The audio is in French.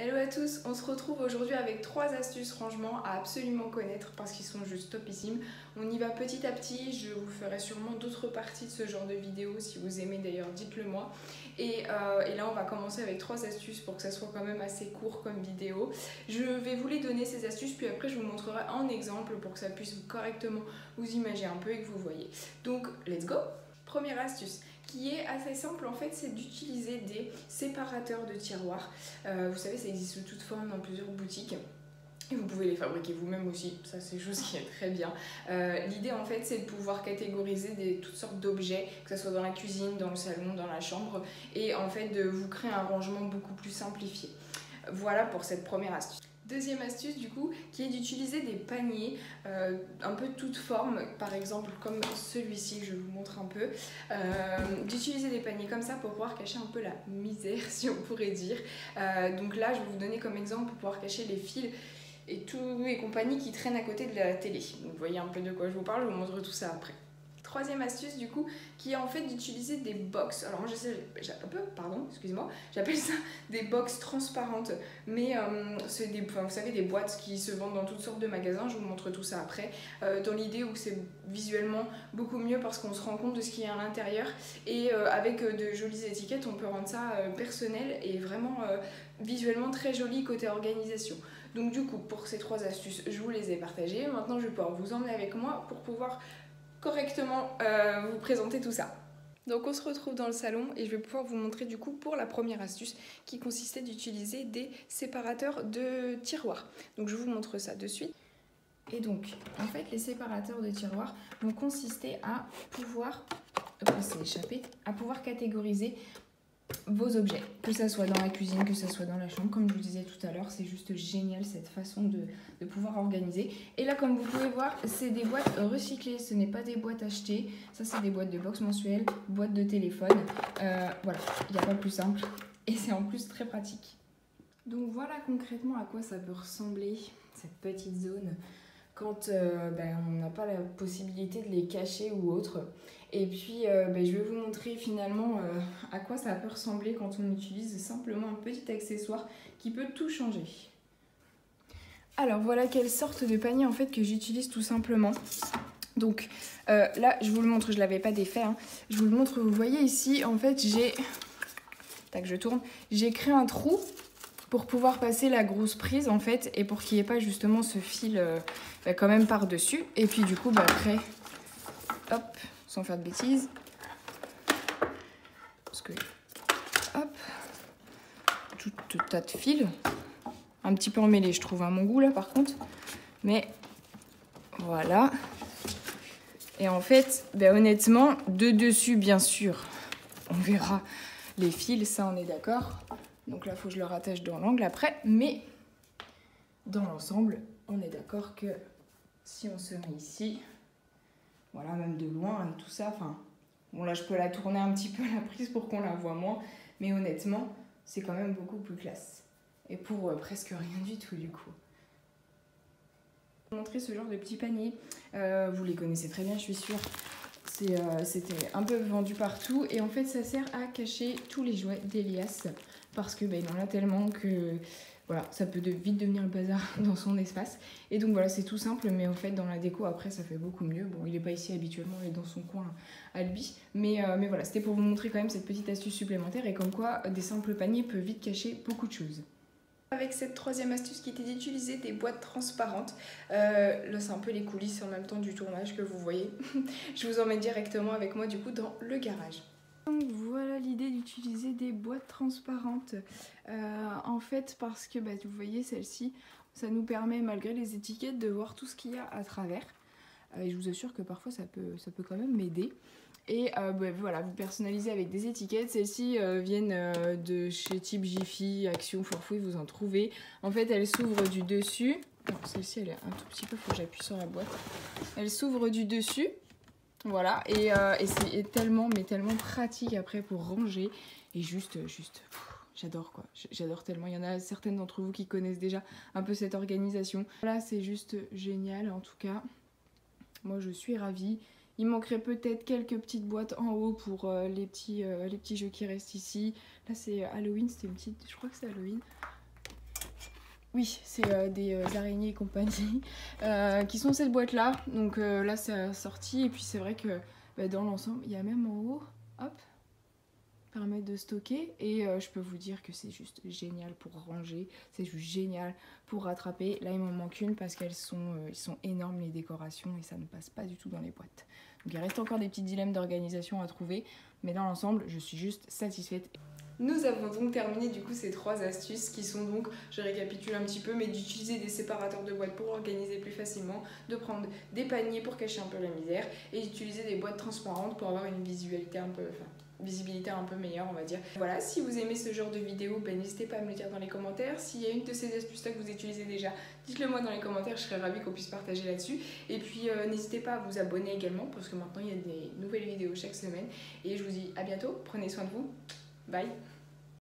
Hello à tous, on se retrouve aujourd'hui avec 3 astuces rangement à absolument connaître parce qu'ils sont juste topissimes. On y va petit à petit, je vous ferai sûrement d'autres parties de ce genre de vidéo, si vous aimez d'ailleurs dites-le moi. Et là on va commencer avec 3 astuces pour que ça soit quand même assez court comme vidéo. Je vais vous les donner ces astuces puis après je vous montrerai en exemple pour que ça puisse correctement vous imaginer un peu et que vous voyez. Donc let's go. Première astuce qui est assez simple en fait, c'est d'utiliser des séparateurs de tiroirs. Vous savez, ça existe de toutes formes dans plusieurs boutiques. Et vous pouvez les fabriquer vous-même aussi, ça c'est chose qui est très bien. L'idée en fait c'est de pouvoir catégoriser toutes sortes d'objets, que ce soit dans la cuisine, dans le salon, dans la chambre, et en fait de vous créer un rangement beaucoup plus simplifié. Voilà pour cette première astuce. Deuxième astuce du coup, qui est d'utiliser des paniers un peu de toutes formes, par exemple comme celui-ci que je vous montre un peu, d'utiliser des paniers comme ça pour pouvoir cacher un peu la misère si on pourrait dire. Donc là je vais vous donner comme exemple pour pouvoir cacher les fils et tout et compagnie qui traînent à côté de la télé. Donc vous voyez un peu de quoi je vous parle, je vous montre tout ça après. Troisième astuce du coup, qui est en fait d'utiliser des box. Alors moi j'appelle ça des box transparentes, mais c'est vous savez, des boîtes qui se vendent dans toutes sortes de magasins. Je vous montre tout ça après, dans l'idée où c'est visuellement beaucoup mieux parce qu'on se rend compte de ce qu'il y a à l'intérieur et avec de jolies étiquettes, on peut rendre ça personnel et vraiment visuellement très joli côté organisation. Donc du coup, pour ces 3 astuces, je vous les ai partagées. Maintenant, je vais pouvoir vous emmener avec moi pour pouvoir correctement vous présenter tout ça. Donc on se retrouve dans le salon et je vais pouvoir vous montrer du coup pour la première astuce qui consistait d'utiliser des séparateurs de tiroirs. Donc je vous montre ça de suite. Et donc en fait les séparateurs de tiroirs vont consister à pouvoir, à pouvoir catégoriser vos objets, que ça soit dans la cuisine, que ça soit dans la chambre, comme je vous disais tout à l'heure, c'est juste génial cette façon de pouvoir organiser. Et là, comme vous pouvez voir, c'est des boîtes recyclées, ce n'est pas des boîtes achetées, ça c'est des boîtes de box mensuelles, boîtes de téléphone, voilà, il n'y a pas plus simple et c'est en plus très pratique. Donc voilà concrètement à quoi ça peut ressembler, cette petite zone, quand on n'a pas la possibilité de les cacher ou autre. Et puis je vais vous montrer finalement à quoi ça peut ressembler quand on utilise simplement un petit accessoire qui peut tout changer. Alors voilà quelle sorte de panier en fait que j'utilise tout simplement. Donc là je vous le montre, je ne l'avais pas défait, hein. Je vous le montre, vous voyez ici en fait j'ai créé un trou pour pouvoir passer la grosse prise en fait et pour qu'il n'y ait pas justement ce fil quand même par dessus. Et puis du coup après, hop, sans faire de bêtises, parce que hop, tout tas de fils, un petit peu emmêlé je trouve à mon goût là par contre, mais voilà. Et en fait honnêtement de dessus bien sûr on verra les fils, ça on est d'accord. Donc là, il faut que je le rattache dans l'angle après. Mais dans l'ensemble, on est d'accord que si on se met ici, voilà, même de loin et tout ça, enfin, bon là, je peux la tourner un petit peu la prise pour qu'on la voit moins. Mais honnêtement, c'est quand même beaucoup plus classe. Et pour presque rien du tout, du coup. Je vais vous montrer ce genre de petits paniers. Vous les connaissez très bien, je suis sûre. C'était un peu vendu partout et en fait ça sert à cacher tous les jouets d'Elias parce que il en a tellement que voilà, ça peut vite devenir le bazar dans son espace. Et donc voilà, c'est tout simple, mais en fait dans la déco après ça fait beaucoup mieux. Bon, il n'est pas ici habituellement, il est dans son coin à lui, mais voilà, c'était pour vous montrer quand même cette petite astuce supplémentaire et comme quoi des simples paniers peuvent vite cacher beaucoup de choses. Avec cette 3e astuce qui était d'utiliser des boîtes transparentes. Là c'est un peu les coulisses en même temps du tournage que vous voyez. Je vous emmène directement avec moi du coup dans le garage. Donc voilà l'idée d'utiliser des boîtes transparentes. En fait parce que vous voyez celle-ci, ça nous permet malgré les étiquettes de voir tout ce qu'il y a à travers. Et je vous assure que parfois ça peut quand même m'aider. Et voilà, vous personnalisez avec des étiquettes. Celles-ci viennent de chez Type Jiffy, Action, Forfouille, vous en trouvez. En fait, elles s'ouvrent du dessus. Celle-ci, elle est un tout petit peu, faut que j'appuie sur la boîte. Elle s'ouvre du dessus. Voilà, et c'est tellement, mais tellement pratique après pour ranger. Et juste j'adore quoi. J'adore tellement. Il y en a certaines d'entre vous qui connaissent déjà un peu cette organisation. Là, c'est juste génial en tout cas. Moi, je suis ravie. Il manquerait peut-être quelques petites boîtes en haut pour les petits jeux qui restent ici. Là c'est Halloween, c'était une petite... Je crois que c'est Halloween. Oui, c'est des araignées et compagnie qui sont cette boîte là. Donc là c'est sorti et puis c'est vrai que dans l'ensemble il y a même en haut, hop, permettre de stocker et je peux vous dire que c'est juste génial pour ranger, c'est juste génial pour rattraper. Là il m'en manque une parce qu'elles sont, ils sont énormes les décorations et ça ne passe pas du tout dans les boîtes. Donc il reste encore des petits dilemmes d'organisation à trouver, mais dans l'ensemble je suis juste satisfaite. Nous avons donc terminé du coup ces 3 astuces qui sont donc, je récapitule un petit peu, mais d'utiliser des séparateurs de boîtes pour organiser plus facilement, de prendre des paniers pour cacher un peu la misère et d'utiliser des boîtes transparentes pour avoir une visibilité un peu, visibilité un peu meilleure on va dire. Voilà, si vous aimez ce genre de vidéo, n'hésitez pas à me le dire dans les commentaires. S'il y a une de ces astuces là que vous utilisez déjà, dites-le moi dans les commentaires, je serais ravie qu'on puisse partager là-dessus. Et puis n'hésitez pas à vous abonner également parce que maintenant il y a des nouvelles vidéos chaque semaine. Et je vous dis à bientôt, prenez soin de vous, bye.